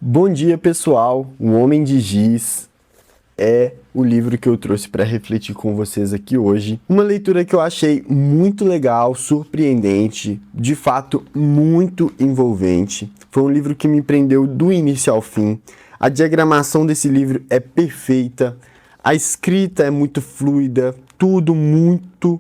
Bom dia, pessoal! O Homem de Giz é o livro que eu trouxe para refletir com vocês aqui hoje. Uma leitura que eu achei muito legal, surpreendente, de fato muito envolvente. Foi um livro que me prendeu do início ao fim. A diagramação desse livro é perfeita, a escrita é muito fluida, tudo muito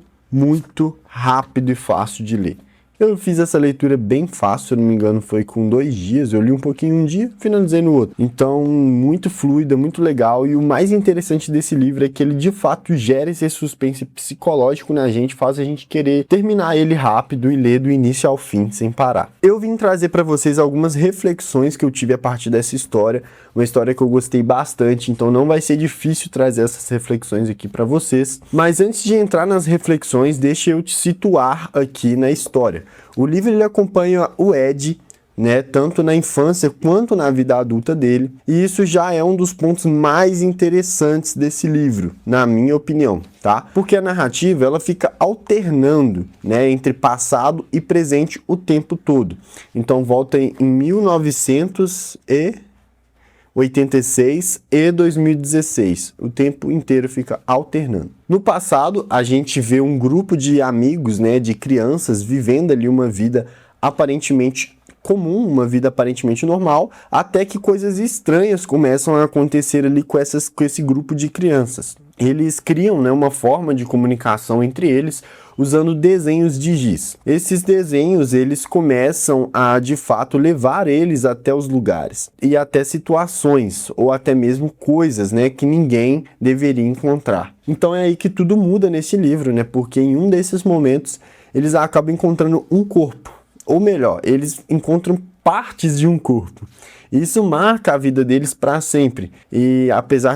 rápido e fácil de ler. Eu fiz essa leitura bem fácil, se eu não me engano foi com 2 dias, eu li um pouquinho um dia, finalizei no outro. Então, muito fluida, muito legal, e o mais interessante desse livro é que ele de fato gera esse suspense psicológico na gente, faz a gente querer terminar ele rápido e ler do início ao fim, sem parar. Eu vim trazer para vocês algumas reflexões que eu tive a partir dessa história, uma história que eu gostei bastante, então não vai ser difícil trazer essas reflexões aqui para vocês. Mas antes de entrar nas reflexões, deixa eu te situar aqui na história. O livro ele acompanha o Ed, né, tanto na infância quanto na vida adulta dele, e isso já é um dos pontos mais interessantes desse livro, na minha opinião, tá? Porque a narrativa ela fica alternando, né, entre passado e presente o tempo todo. Então volta em 1986 e 2016. O tempo inteiro fica alternando. No passado, a gente vê um grupo de amigos, né, de crianças, vivendo ali uma vida aparentemente comum, uma vida aparentemente normal, até que coisas estranhas começam a acontecer ali com esse grupo de crianças. Eles criam, né, uma forma de comunicação entre eles usando desenhos de giz. Esses desenhos, eles começam a, de fato, levar eles até os lugares e até situações ou até mesmo coisas, né, que ninguém deveria encontrar. Então é aí que tudo muda nesse livro, né, porque em um desses momentos eles acabam encontrando um corpo, ou melhor, eles encontram partes de um corpo. Isso marca a vida deles para sempre. E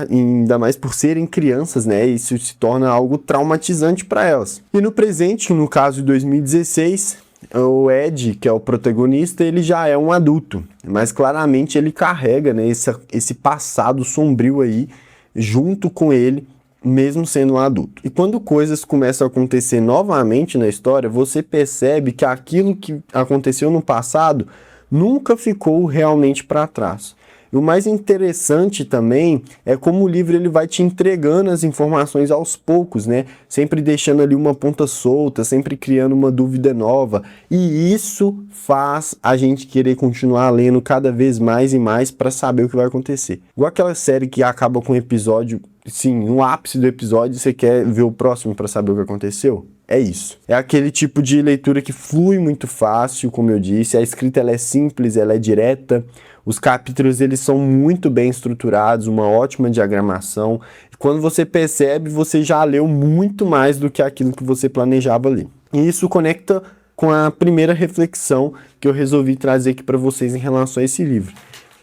ainda mais por serem crianças, né? Isso se torna algo traumatizante para elas. E no presente, no caso de 2016, o Ed, que é o protagonista, ele já é um adulto. Mas claramente ele carrega, né, esse passado sombrio aí junto com ele, mesmo sendo um adulto. E quando coisas começam a acontecer novamente na história, você percebe que aquilo que aconteceu no passado nunca ficou realmente para trás. E o mais interessante também é como o livro ele vai te entregando as informações aos poucos, né? Sempre deixando ali uma ponta solta, sempre criando uma dúvida nova. E isso faz a gente querer continuar lendo cada vez mais e mais para saber o que vai acontecer. Igual aquela série que acaba com um episódio, sim, no ápice do episódio você quer ver o próximo para saber o que aconteceu. É isso. É aquele tipo de leitura que flui muito fácil, como eu disse. A escrita ela é simples, ela é direta. Os capítulos eles são muito bem estruturados, uma ótima diagramação. E quando você percebe, você já leu muito mais do que aquilo que você planejava ler. E isso conecta com a primeira reflexão que eu resolvi trazer aqui para vocês em relação a esse livro,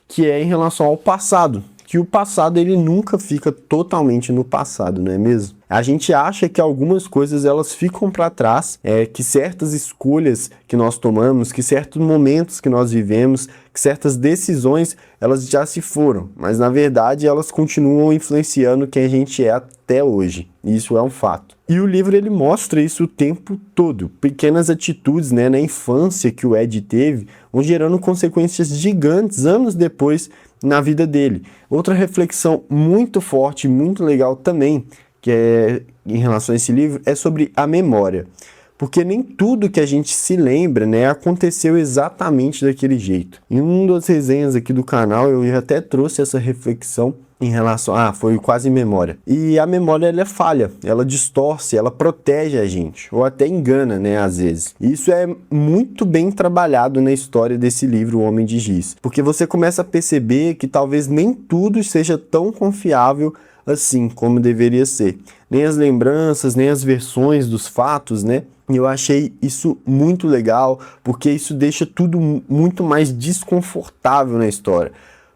que é em relação ao passado. Que o passado ele nunca fica totalmente no passado, não é mesmo? A gente acha que algumas coisas elas ficam para trás, que certas escolhas que nós tomamos, que certos momentos que nós vivemos, que certas decisões elas já se foram, mas na verdade elas continuam influenciando quem a gente é até hoje. Isso é um fato. E o livro ele mostra isso o tempo todo. Pequenas atitudes, né, na infância que o Ed teve vão gerando consequências gigantes anos depois na vida dele. Outra reflexão muito forte, muito legal também, que é em relação a esse livro, é sobre a memória. Porque nem tudo que a gente se lembra, né, aconteceu exatamente daquele jeito. Em uma das resenhas aqui do canal, eu até trouxe essa reflexão em relação foi quase memória. E a memória ela é falha, ela distorce, ela protege a gente, ou até engana, né, às vezes. E isso é muito bem trabalhado na história desse livro, O Homem de Giz. Porque você começa a perceber que talvez nem tudo seja tão confiável assim como deveria ser. Nem as lembranças, nem as versões dos fatos, né? E eu achei isso muito legal, porque isso deixa tudo muito mais desconfortável na história.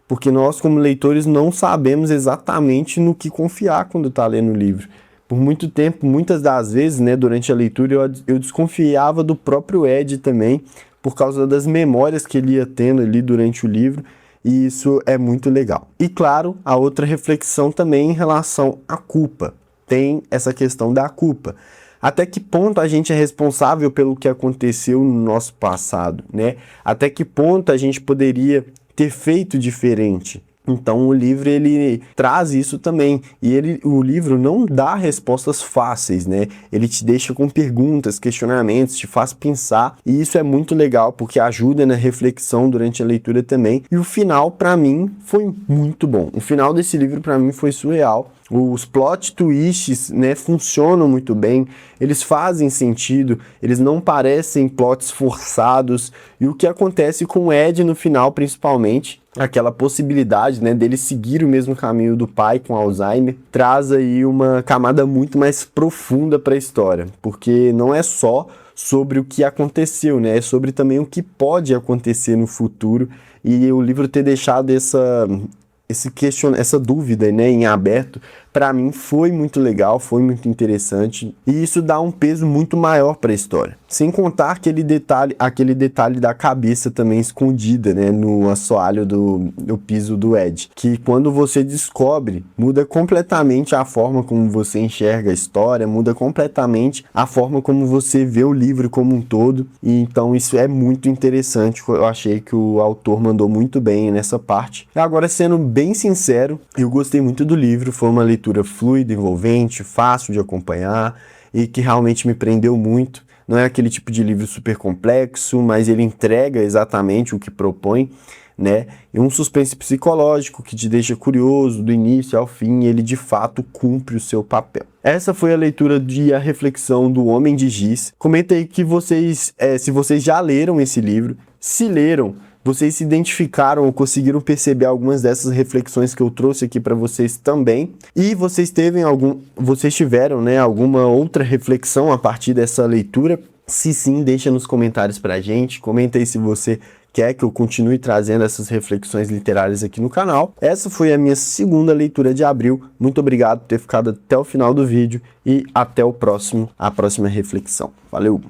Porque nós, como leitores, não sabemos exatamente no que confiar quando está lendo o livro. Por muito tempo, muitas das vezes, né, durante a leitura, eu desconfiava do próprio Ed também, por causa das memórias que ele ia tendo ali durante o livro, e isso é muito legal. E claro, a outra reflexão também em relação à culpa. Tem essa questão da culpa. Até que ponto a gente é responsável pelo que aconteceu no nosso passado, né? Até que ponto a gente poderia ter feito diferente? Então o livro ele traz isso também, e o livro não dá respostas fáceis, né? Ele te deixa com perguntas, questionamentos, te faz pensar, e isso é muito legal porque ajuda na reflexão durante a leitura também. E o final para mim foi muito bom. O final desse livro para mim foi surreal. Os plot twists, né, funcionam muito bem, eles fazem sentido, eles não parecem plots forçados, e o que acontece com o Ed no final, principalmente, aquela possibilidade, né, dele seguir o mesmo caminho do pai com Alzheimer, traz aí uma camada muito mais profunda para a história, porque não é só sobre o que aconteceu, né, é sobre também o que pode acontecer no futuro, e o livro ter deixado essa dúvida, né, em aberto, para mim foi muito legal, foi muito interessante, e isso dá um peso muito maior para a história. Sem contar aquele detalhe da cabeça também escondida, né, no assoalho do piso do Ed, que quando você descobre, muda completamente a forma como você enxerga a história, muda completamente a forma como você vê o livro como um todo, e então isso é muito interessante. Eu achei que o autor mandou muito bem nessa parte. Agora, sendo bem sincero, eu gostei muito do livro, foi uma leitura fluida, envolvente, fácil de acompanhar e que realmente me prendeu muito. Não é aquele tipo de livro super complexo, mas ele entrega exatamente o que propõe, né? E um suspense psicológico que te deixa curioso do início ao fim, ele de fato cumpre o seu papel. Essa foi a leitura e a reflexão do Homem de Giz. Comenta aí que se vocês já leram esse livro, se leram, vocês se identificaram ou conseguiram perceber algumas dessas reflexões que eu trouxe aqui para vocês também. E vocês tiveram, né, alguma outra reflexão a partir dessa leitura? Se sim, deixa nos comentários pra gente. Comenta aí se você quer que eu continue trazendo essas reflexões literárias aqui no canal. Essa foi a minha segunda leitura de abril. Muito obrigado por ter ficado até o final do vídeo e até a próxima reflexão. Valeu!